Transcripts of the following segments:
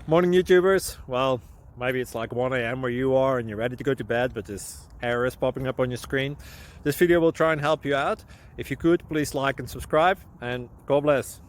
Morning YouTubers. Well, maybe it's like 1 a.m. where you are and you're ready to go to bed, but this error is popping up on your screen. This video will try and help you out. If you could, please like and subscribe, and God bless.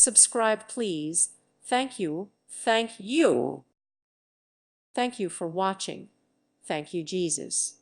Subscribe, please. Thank you. Thank you. Thank you for watching. Thank you, Jesus.